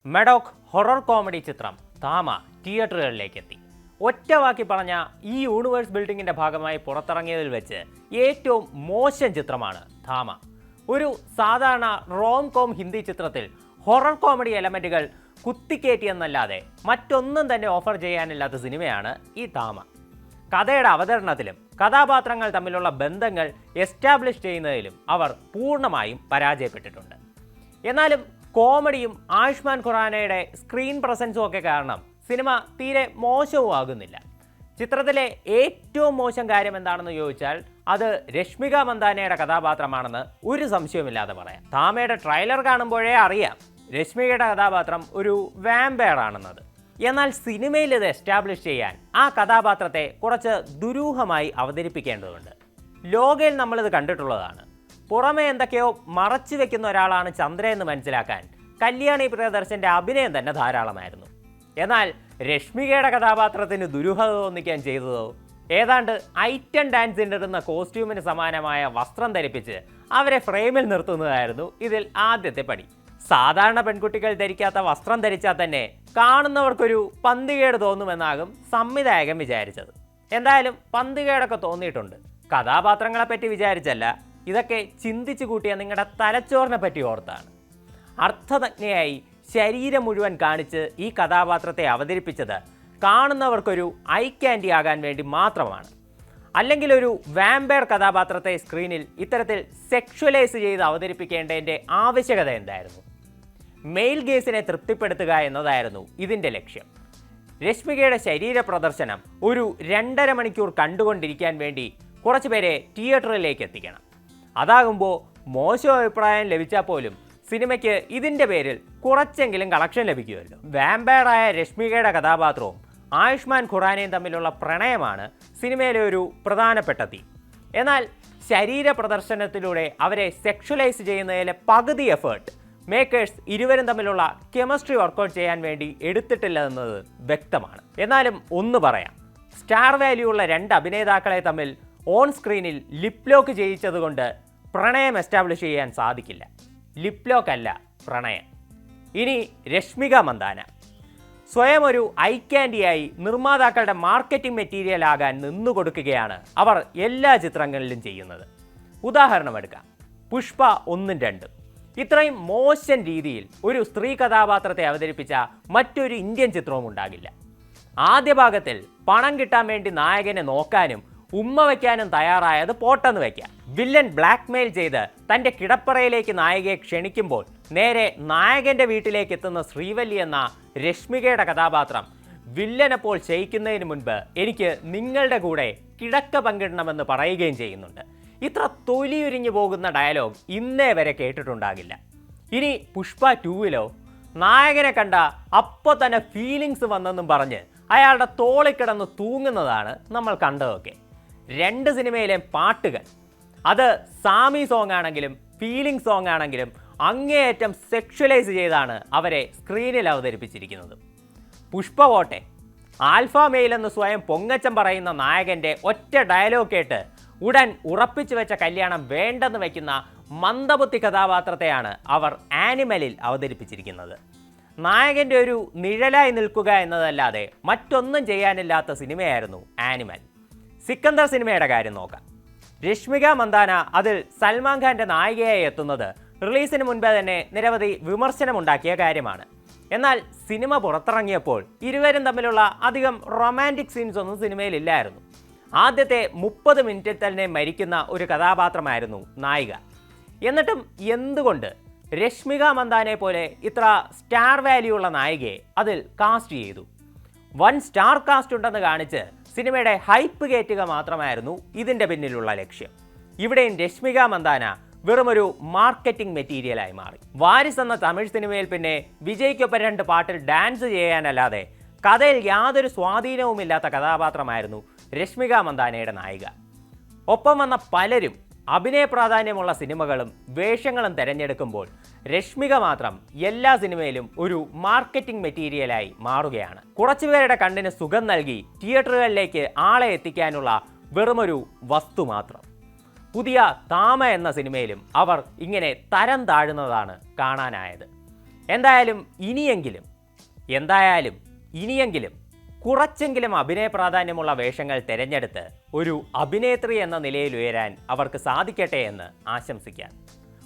മെഡോക് horror comedy ചിത്രം താമ തിയേറ്ററുകളിലേക്ക് എത്തി. ഒറ്റവാക്കി പറഞ്ഞ ഈ യൂണിവേഴ്സ് ബിൽഡിങ്ങിന്റെ ഭാഗമായി പുറത്തിറങ്ങിയതിൽ വെച്ച് ഏറ്റവും മോശം ചിത്രമാണ് താമ. ഒരു സാധാരണ റോം കോം ഹിന്ദി ചിത്രത്തിൽ ഹൊറർ കോമഡി എലമെന്റുകൾ കുത്തിക്കയറ്റിയെന്നല്ലാതെ മറ്റൊന്നും തന്നെ ഓഫർ ചെയ്യാനില്ലാത്ത സിനിമയാണ് ഈ താമ. കഥയുടെ അവതരണത്തിലും കഥാപാത്രങ്ങൾ തമ്മിലുള്ള ബന്ധങ്ങൾ എസ്റ്റാബ്ലിഷ് ചെയ്യുന്നതിലും അവർ പൂർണ്ണമായും പരാജയപ്പെട്ടിട്ടുണ്ട്. എന്നാലും കോമഡിയും ആയുഷ്മാൻ ഖുറാനയുടെ സ്ക്രീൻ പ്രസൻസും ഒക്കെ കാരണം സിനിമ തീരെ മോശവും ആകുന്നില്ല. ചിത്രത്തിലെ ഏറ്റവും മോശം കാര്യം എന്താണെന്ന് ചോദിച്ചാൽ അത് രശ്മിക മന്ദാനയുടെ കഥാപാത്രമാണെന്ന് ഒരു സംശയവുമില്ലാതെ പറയാം. താമയുടെ ട്രെയിലർ കാണുമ്പോഴേ അറിയാം രശ്മികയുടെ കഥാപാത്രം ഒരു വാമ്പയർ ആണെന്നത്. എന്നാൽ സിനിമയിൽ ഇത് എസ്റ്റാബ്ലിഷ് ചെയ്യാൻ ആ കഥാപാത്രത്തെ കുറച്ച് ദുരൂഹമായി അവതരിപ്പിക്കേണ്ടതുണ്ട്. ലോകയിൽ നമ്മളിത് കണ്ടിട്ടുള്ളതാണ്. പുറമെ എന്തൊക്കെയോ മറച്ചു വെക്കുന്ന ഒരാളാണ് ചന്ദ്ര എന്ന് മനസ്സിലാക്കാൻ കല്യാണി പ്രിയദർശൻ്റെ അഭിനയം തന്നെ ധാരാളമായിരുന്നു. എന്നാൽ രശ്മികയുടെ കഥാപാത്രത്തിന് ദുരൂഹത തോന്നിക്കാൻ ചെയ്തതോ ഏതാണ്ട് ഐറ്റം ഡാൻസിൻ്റെ ഇടുന്ന കോസ്റ്റ്യൂമിന് സമാനമായ വസ്ത്രം ധരിപ്പിച്ച് അവരെ ഫ്രെയിമിൽ നിർത്തുന്നതായിരുന്നു ഇതിൽ ആദ്യത്തെ പടി. സാധാരണ പെൺകുട്ടികൾ ധരിക്കാത്ത വസ്ത്രം ധരിച്ചാൽ തന്നെ കാണുന്നവർക്കൊരു പന്തികേട് തോന്നുമെന്നാകും സംവിധായകൻ വിചാരിച്ചത്. എന്തായാലും പന്തികേടൊക്കെ തോന്നിയിട്ടുണ്ട്. കഥാപാത്രങ്ങളെപ്പറ്റി വിചാരിച്ചല്ല, ഇതൊക്കെ ചിന്തിച്ചു കൂട്ടിയ നിങ്ങളുടെ തലച്ചോറിനെ പറ്റി ഓർത്താണ്. അർത്ഥനഗ്നയായി ശരീരം മുഴുവൻ കാണിച്ച് ഈ കഥാപാത്രത്തെ അവതരിപ്പിച്ചത് കാണുന്നവർക്കൊരു ഐ ക്യാൻഡി ആകാൻ വേണ്ടി മാത്രമാണ്. അല്ലെങ്കിൽ ഒരു വാമ്പയർ കഥാപാത്രത്തെ സ്ക്രീനിൽ ഇത്തരത്തിൽ സെക്ഷുവലൈസ് ചെയ്ത് അവതരിപ്പിക്കേണ്ടതിൻ്റെ ആവശ്യകത എന്തായിരുന്നു? മെയിൽ ഗേസിനെ തൃപ്തിപ്പെടുത്തുക എന്നതായിരുന്നു ഇതിൻ്റെ ലക്ഷ്യം. രശ്മികയുടെ ശരീര പ്രദർശനം ഒരു 2.5 മണിക്കൂർ കണ്ടുകൊണ്ടിരിക്കാൻ വേണ്ടി കുറച്ച് പേരെ തിയേറ്ററിലേക്ക് എത്തിക്കണം. അതാകുമ്പോൾ മോശം അഭിപ്രായം ലഭിച്ചാൽ പോലും സിനിമയ്ക്ക് ഇതിൻ്റെ പേരിൽ കുറച്ചെങ്കിലും കളക്ഷൻ ലഭിക്കുമല്ലോ. വാമ്പയറായ രശ്മികയുടെ കഥാപാത്രവും ആയുഷ്മാൻ ഖുറാനയും തമ്മിലുള്ള പ്രണയമാണ് സിനിമയിലെ ഒരു പ്രധാനപ്പെട്ട തീം. എന്നാൽ ശരീര പ്രദർശനത്തിലൂടെ അവരെ സെക്ഷുവലൈസ് ചെയ്യുന്നതിലെ പകുതി എഫേർട്ട് മേക്കേഴ്സ് ഇരുവരും തമ്മിലുള്ള കെമിസ്ട്രി വർക്കൗട്ട് ചെയ്യാൻ വേണ്ടി എടുത്തിട്ടില്ല എന്നത് വ്യക്തമാണ്. എന്നാലും ഒന്ന് പറയാം, സ്റ്റാർ വാല്യൂ ഉള്ള 2 അഭിനേതാക്കളെ തമ്മിൽ ഓൺ സ്ക്രീനിൽ ലിപ് ലോക്ക് ചെയ്യിച്ചതുകൊണ്ട് പ്രണയം എസ്റ്റാബ്ലിഷ് ചെയ്യാൻ സാധിക്കില്ല. ലിപ് ലോക്ക് അല്ല, പ്രണയം. ഇനി രശ്മിക മന്ദാന സ്വയം ഒരു ഐ ക്യാൻഡിയായി നിർമ്മാതാക്കളുടെ മാർക്കറ്റിംഗ് മെറ്റീരിയൽ ആകാൻ നിന്നുകൊടുക്കുകയാണ് അവർ എല്ലാ ചിത്രങ്ങളിലും ചെയ്യുന്നത്. ഉദാഹരണം എടുക്കാം, പുഷ്പ 1, 2. ഇത്രയും മോശം രീതിയിൽ ഒരു സ്ത്രീ കഥാപാത്രത്തെ അവതരിപ്പിച്ച മറ്റൊരു ഇന്ത്യൻ ചിത്രവും ഉണ്ടാകില്ല. ആദ്യ ഭാഗത്തിൽ പണം കിട്ടാൻ വേണ്ടി നായകനെ നോക്കാനും ഉമ്മ വയ്ക്കാനും തയ്യാറായത് പോട്ടെന്ന് വയ്ക്കാം. വില്ലൻ ബ്ലാക്ക് മെയിൽ ചെയ്ത് തൻ്റെ കിടപ്പറയിലേക്ക് നായികയെ ക്ഷണിക്കുമ്പോൾ നേരെ നായകൻ്റെ വീട്ടിലേക്ക് എത്തുന്ന ശ്രീവല്ലി എന്ന രശ്മികയുടെ കഥാപാത്രം വില്ലനപ്പോൾ ക്ഷയിക്കുന്നതിന് മുൻപ് എനിക്ക് നിങ്ങളുടെ കൂടെ കിടക്ക പങ്കിടണമെന്ന് പറയുകയും ചെയ്യുന്നുണ്ട്. ഇത്ര തൊലിയുരിഞ്ഞു പോകുന്ന ഡയലോഗ് ഇന്നേ വരെ കേട്ടിട്ടുണ്ടാകില്ല. ഇനി പുഷ്പ 2-ലോ നായകനെ കണ്ട അപ്പോൾ തന്നെ ഫീലിങ്സ് വന്നെന്നും പറഞ്ഞ് അയാളുടെ തോളിൽ കിടന്ന് തൂങ്ങുന്നതാണ് നമ്മൾ കണ്ടതൊക്കെ. 2 സിനിമയിലെ പാട്ടുകൾ, അത് സാമി സോങ് ആണെങ്കിലും ഫീലിംഗ് സോങ് ആണെങ്കിലും അങ്ങേയറ്റം സെക്ഷുവലൈസ് ചെയ്താണ് അവരെ സ്ക്രീനിൽ അവതരിപ്പിച്ചിരിക്കുന്നത്. പുഷ്പ പോട്ടെ, ആൽഫ മെയിൽ എന്ന് സ്വയം പൊങ്ങച്ചം പറയുന്ന നായകൻ്റെ ഒറ്റ ഡയലോഗ് കേട്ട് ഉടൻ ഉറപ്പിച്ചു വെച്ച കല്യാണം വേണ്ടെന്ന് വയ്ക്കുന്ന മന്ദബുദ്ധി കഥാപാത്രത്തെയാണ് അവർ ആനിമലിൽ അവതരിപ്പിച്ചിരിക്കുന്നത്. നായകൻ്റെ ഒരു നിഴലായി നിൽക്കുക എന്നതല്ലാതെ മറ്റൊന്നും ചെയ്യാനില്ലാത്ത സിനിമയായിരുന്നു ആനിമൽ. സിക്കന്ദർ സിനിമയുടെ കാര്യം നോക്കാം. രശ്മിക മന്ദാന അതിൽ സൽമാൻ ഖാൻ്റെ നായികയായി എത്തുന്നത് റിലീസിന് മുൻപേ തന്നെ നിരവധി വിമർശനമുണ്ടാക്കിയ കാര്യമാണ്. എന്നാൽ സിനിമ പുറത്തിറങ്ങിയപ്പോൾ ഇരുവരും തമ്മിലുള്ള അധികം റൊമാൻറ്റിക് സീൻസ് ഒന്നും സിനിമയിലില്ലായിരുന്നു. ആദ്യത്തെ 30 മിനിറ്റിൽ തന്നെ മരിക്കുന്ന ഒരു കഥാപാത്രമായിരുന്നു നായിക. എന്നിട്ടും എന്തുകൊണ്ട് രശ്മിക മന്ദാനയെ പോലെ ഇത്ര സ്റ്റാർ വാല്യൂ ഉള്ള നായികയെ അതിൽ കാസ്റ്റ് ചെയ്തു? 1 സ്റ്റാർ കാസ്റ്റ് ഉണ്ടെന്ന് കാണിച്ച് സിനിമയുടെ ഹൈപ്പ് കയറ്റുക മാത്രമായിരുന്നു ഇതിൻ്റെ പിന്നിലുള്ള ലക്ഷ്യം. ഇവിടെയും രശ്മിക മന്ദാന വെറുമൊരു മാർക്കറ്റിംഗ് മെറ്റീരിയലായി മാറി. വാരിസ് എന്ന തമിഴ് സിനിമയിൽ പിന്നെ വിജയ്ക്കൊപ്പം 2 പാട്ടിൽ ഡാൻസ് ചെയ്യാനല്ലാതെ കഥയിൽ യാതൊരു സ്വാധീനവുമില്ലാത്ത കഥാപാത്രമായിരുന്നു രശ്മിക മന്ദാനയുടെ നായിക. ഒപ്പം വന്ന പലരും അഭിനയ പ്രാധാന്യമുള്ള സിനിമകളും വേഷങ്ങളും തിരഞ്ഞെടുക്കുമ്പോൾ രശ്മിക മാത്രം എല്ലാ സിനിമയിലും ഒരു മാർക്കറ്റിംഗ് മെറ്റീരിയലായി മാറുകയാണ്. കുറച്ചുപേരുടെ കണ്ണിന് സുഖം നൽകി തിയേറ്ററുകളിലേക്ക് ആളെ എത്തിക്കാനുള്ള വെറുമൊരു വസ്തു മാത്രം. പുതിയ താമ എന്ന സിനിമയിലും അവർ ഇങ്ങനെ തരം താഴുന്നതാണ് കാണാനായത്. എന്തായാലും ഇനിയെങ്കിലും കുറച്ചെങ്കിലും അഭിനയ പ്രാധാന്യമുള്ള വേഷങ്ങൾ തിരഞ്ഞെടുത്ത് ഒരു അഭിനേത്രി എന്ന നിലയിൽ ഉയരാൻ അവർക്ക് സാധിക്കട്ടെ എന്ന് ആശംസിക്കാം.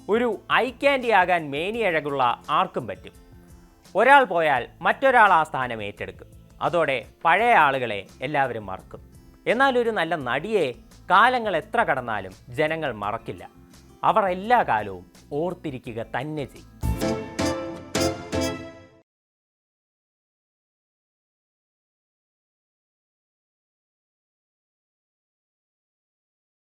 ഒരു ഐ ക്യാൻഡി ആകാൻ മേനിയഴകുള്ള ആർക്കും പറ്റും. ഒരാൾ പോയാൽ മറ്റൊരാൾ ആ സ്ഥാനം ഏറ്റെടുക്കും. അതോടെ പഴയ ആളുകളെ എല്ലാവരും മറക്കും. എന്നാൽ ഒരു നല്ല നടിയെ കാലങ്ങൾ എത്ര കടന്നാലും ജനങ്ങൾ മറക്കില്ല. അവർ എല്ലാ കാലവും ഓർത്തിരിക്കുക തന്നെ ചെയ്യും.